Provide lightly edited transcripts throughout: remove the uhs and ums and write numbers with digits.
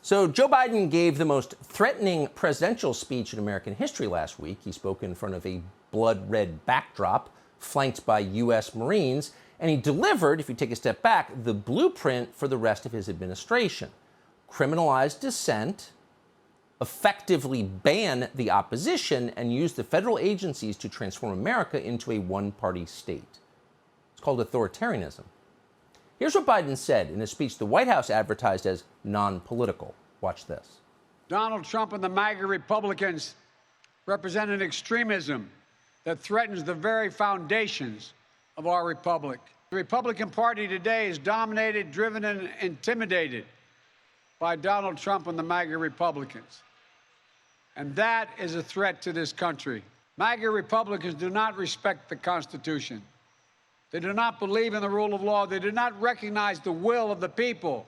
So Joe Biden gave the most threatening presidential speech in American history last week. He spoke in front of a blood-red backdrop, flanked by U.S. Marines, and he delivered, if you take a step back, the blueprint for the rest of his administration. Criminalize dissent, effectively ban the opposition, and use the federal agencies to transform America into a one-party state. It's called authoritarianism. Here's what Biden said in a speech the White House advertised as non-political. Watch this. Donald Trump and the MAGA Republicans represent an extremism that threatens the very foundations of our republic. The Republican Party today is dominated, driven, and intimidated by Donald Trump and the MAGA Republicans. And that is a threat to this country. MAGA Republicans do not respect the Constitution. They do not believe in the rule of law. They do not recognize the will of the people.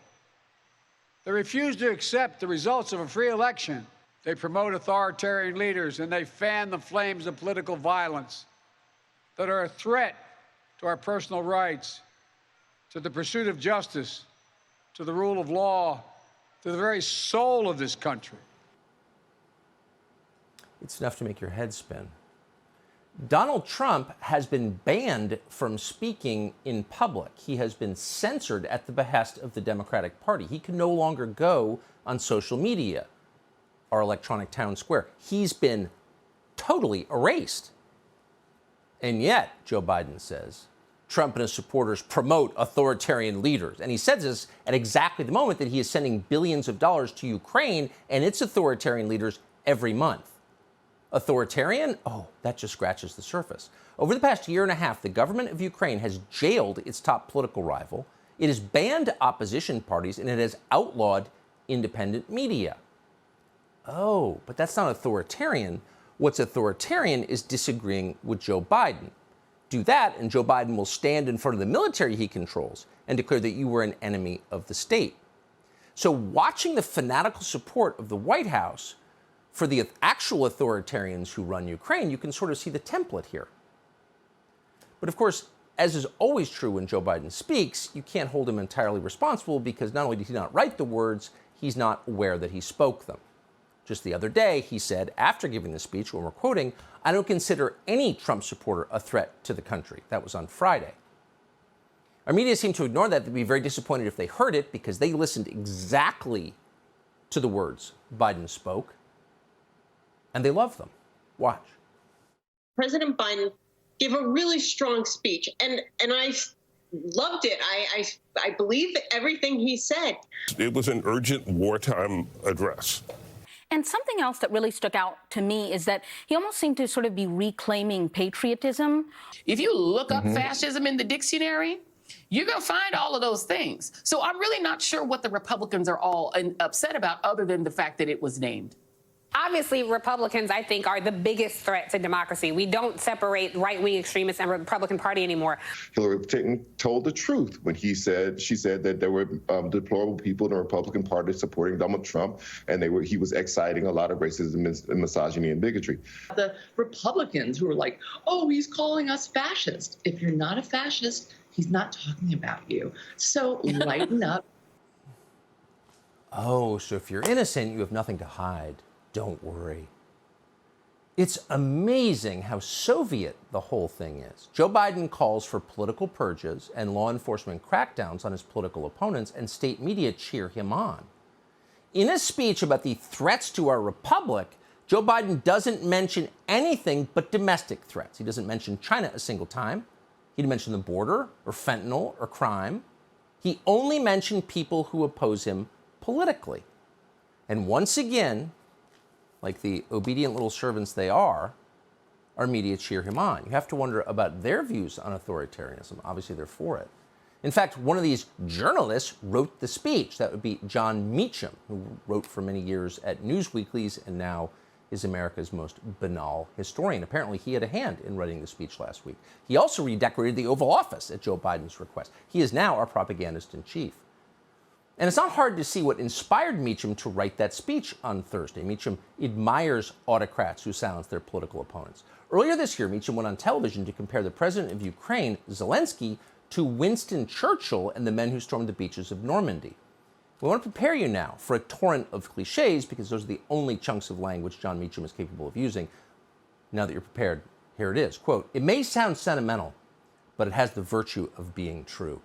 They refuse to accept the results of a free election. They promote authoritarian leaders, and they fan the flames of political violence that are a threat to our personal rights, to the pursuit of justice, to the rule of law, to the very soul of this country. It's enough to make your head spin. Donald Trump has been banned from speaking in public. He has been censored at the behest of the Democratic Party. He can no longer go on social media, our electronic town square. He's been totally erased. And yet, Joe Biden says, Trump and his supporters promote authoritarian leaders. And he says this at exactly the moment that he is sending billions of dollars to Ukraine and its authoritarian leaders every month. Authoritarian? Oh, that just scratches the surface. Over the past year and a half, the government of Ukraine has jailed its top political rival. It has banned opposition parties, and it has outlawed independent media. Oh, but that's not authoritarian. What's authoritarian is disagreeing with Joe Biden. Do that, and Joe Biden will stand in front of the military he controls and declare that you were an enemy of the state. So watching the fanatical support of the White House for the actual authoritarians who run Ukraine, you can sort of see the template here. But of course, as is always true when Joe Biden speaks, you can't hold him entirely responsible because not only did he not write the words, he's not aware that he spoke them. Just the other day, he said, after giving the speech, when we're quoting, "I don't consider any Trump supporter a threat to the country." That was on Friday. Our media seem to ignore that. They'd be very disappointed if they heard it because they listened exactly to the words Biden spoke. And they love them. Watch. President Biden gave a really strong speech, and I loved it. I believe everything he said. It was an urgent wartime address. And something else that really stuck out to me is that he almost seemed to sort of be reclaiming patriotism. If you look up fascism in the dictionary, you're going to find all of those things. So I'm really not sure what the Republicans are all upset about other than the fact that it was named. Obviously, Republicans, I think, are the biggest threat to democracy. We don't separate right-wing extremists and Republican Party anymore. Hillary Clinton told the truth when she said that there were deplorable people in the Republican Party supporting Donald Trump, and he was exciting a lot of racism and misogyny and bigotry. The Republicans who were like, oh, he's calling us fascist. If you're not a fascist, he's not talking about you. So lighten up. Oh, so if you're innocent, you have nothing to hide. Don't worry. It's amazing how Soviet the whole thing is. Joe Biden calls for political purges and law enforcement crackdowns on his political opponents, and state media cheer him on. In a speech about the threats to our republic, Joe Biden doesn't mention anything but domestic threats. He doesn't mention China a single time. He didn't mention the border or fentanyl or crime. He only mentioned people who oppose him politically. And once again, like the obedient little servants they are, our media cheer him on. You have to wonder about their views on authoritarianism. Obviously, they're for it. In fact, one of these journalists wrote the speech. That would be John Meacham, who wrote for many years at Newsweeklies and now is America's most banal historian. Apparently, he had a hand in writing the speech last week. He also redecorated the Oval Office at Joe Biden's request. He is now our propagandist in chief. And it's not hard to see what inspired Meacham to write that speech on Thursday. Meacham admires autocrats who silence their political opponents. Earlier this year, Meacham went on television to compare the president of Ukraine, Zelensky, to Winston Churchill and the men who stormed the beaches of Normandy. We want to prepare you now for a torrent of cliches because those are the only chunks of language John Meacham is capable of using. Now that you're prepared, here it is. Quote, "It may sound sentimental, but it has the virtue of being true."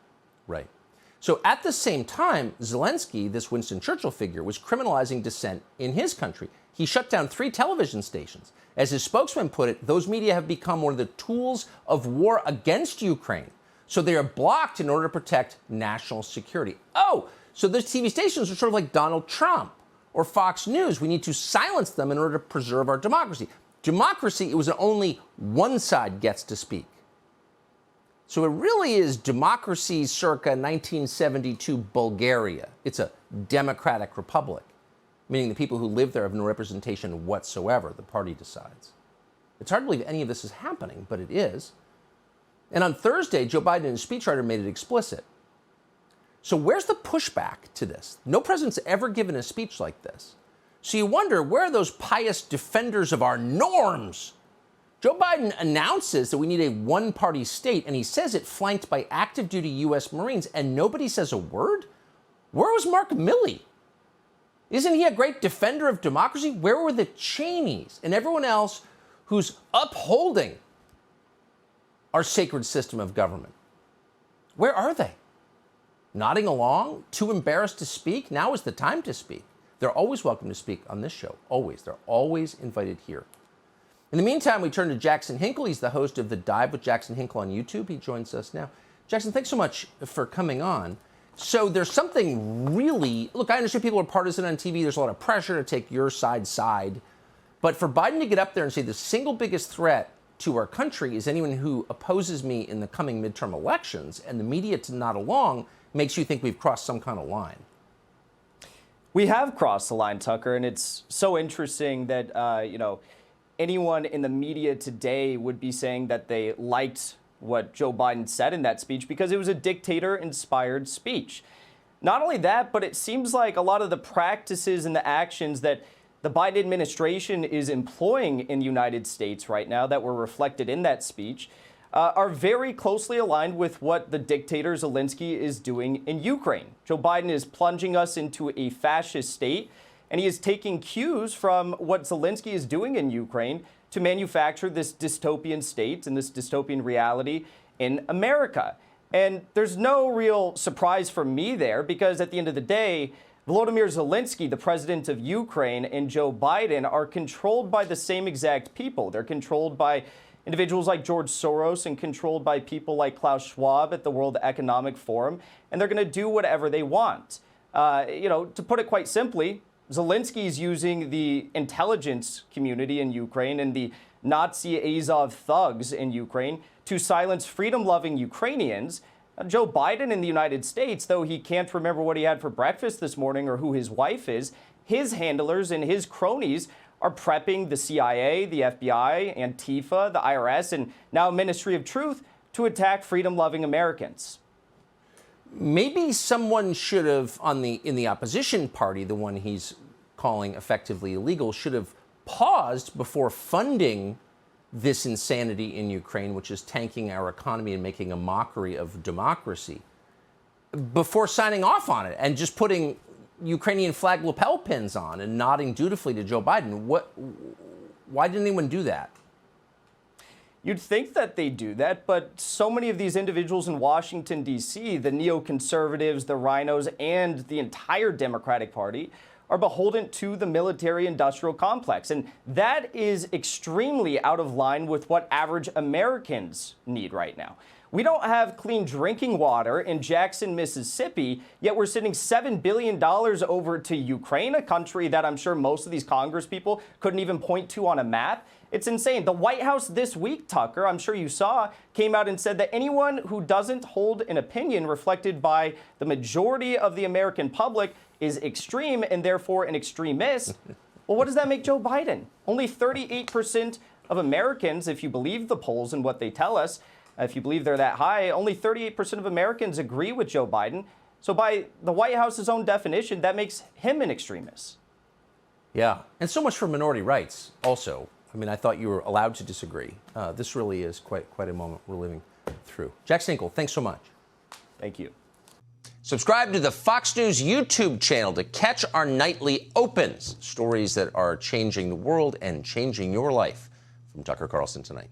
Right. So at the same time, Zelensky, this Winston Churchill figure, was criminalizing dissent in his country. He shut down 3 television stations. As his spokesman put it, those media have become one of the tools of war against Ukraine. So they are blocked in order to protect national security. Oh, so those TV stations are sort of like Donald Trump or Fox News. We need to silence them in order to preserve our democracy. Democracy, it was only one side gets to speak. So it really is democracy circa 1972 Bulgaria. It's a democratic republic, meaning the people who live there have no representation whatsoever. The party decides. It's hard to believe any of this is happening, but it is. And on Thursday, Joe Biden, in his speechwriter, made it explicit. So where's the pushback to this? No president's ever given a speech like this. So you wonder, where are those pious defenders of our norms? Joe Biden announces that we need a one-party state, and he says it flanked by active-duty U.S. Marines, and nobody says a word? Where was Mark Milley? Isn't he a great defender of democracy? Where were the Cheneys and everyone else who's upholding our sacred system of government? Where are they? Nodding along? Too embarrassed to speak? Now is the time to speak. They're always welcome to speak on this show. Always. They're always invited here. In the meantime, we turn to Jackson Hinkle. He's the host of The Dive with Jackson Hinkle on YouTube. He joins us now. Jackson, thanks so much for coming on. So there's something really... Look, I understand people are partisan on TV. There's a lot of pressure to take your side. But for Biden to get up there and say the single biggest threat to our country is anyone who opposes me in the coming midterm elections, and the media to nod along, makes you think we've crossed some kind of line. We have crossed the line, Tucker, and it's so interesting that, anyone in the media today would be saying that they liked what Joe Biden said in that speech because it was a dictator-inspired speech. Not only that, but it seems like a lot of the practices and the actions that the Biden administration is employing in the United States right now that were reflected in that speech are very closely aligned with what the dictator Zelensky is doing in Ukraine. Joe Biden is plunging us into a fascist state, and he is taking cues from what Zelensky is doing in Ukraine to manufacture this dystopian state and this dystopian reality in America. And there's no real surprise for me there because at the end of the day, Volodymyr Zelensky, the president of Ukraine, and Joe Biden are controlled by the same exact people. They're controlled by individuals like George Soros and controlled by people like Klaus Schwab at the World Economic Forum, and they're going to do whatever they want. To put it quite simply, Zelensky is using the intelligence community in Ukraine and the Nazi Azov thugs in Ukraine to silence freedom-loving Ukrainians. Joe Biden in the United States, though he can't remember what he had for breakfast this morning or who his wife is, his handlers and his cronies are prepping the CIA, the FBI, Antifa, the IRS, and now Ministry of Truth to attack freedom-loving Americans. Maybe someone should have, in the opposition party, the one he's calling effectively illegal, should have paused before funding this insanity in Ukraine, which is tanking our economy and making a mockery of democracy, before signing off on it and just putting Ukrainian flag lapel pins on and nodding dutifully to Joe Biden. Why didn't anyone do that? You'd think that they do that, but so many of these individuals in Washington, D.C., the neoconservatives, the rhinos, and the entire Democratic Party are beholden to the military-industrial complex. And that is extremely out of line with what average Americans need right now. We don't have clean drinking water in Jackson, Mississippi, yet we're sending $7 billion over to Ukraine, a country that I'm sure most of these Congress people couldn't even point to on a map. It's insane. The White House this week, Tucker, I'm sure you saw, came out and said that anyone who doesn't hold an opinion reflected by the majority of the American public is extreme and therefore an extremist. Well, what does that make Joe Biden? Only 38% of Americans, if you believe the polls and what they tell us, if you believe they're that high, only 38% of Americans agree with Joe Biden. So by the White House's own definition, that makes him an extremist. Yeah, and so much for minority rights also. I mean, I thought you were allowed to disagree. This really is quite a moment we're living through. Jack Sinkle, thanks so much. Thank you. Subscribe to the Fox News YouTube channel to catch our nightly opens, stories that are changing the world and changing your life. From Tucker Carlson Tonight.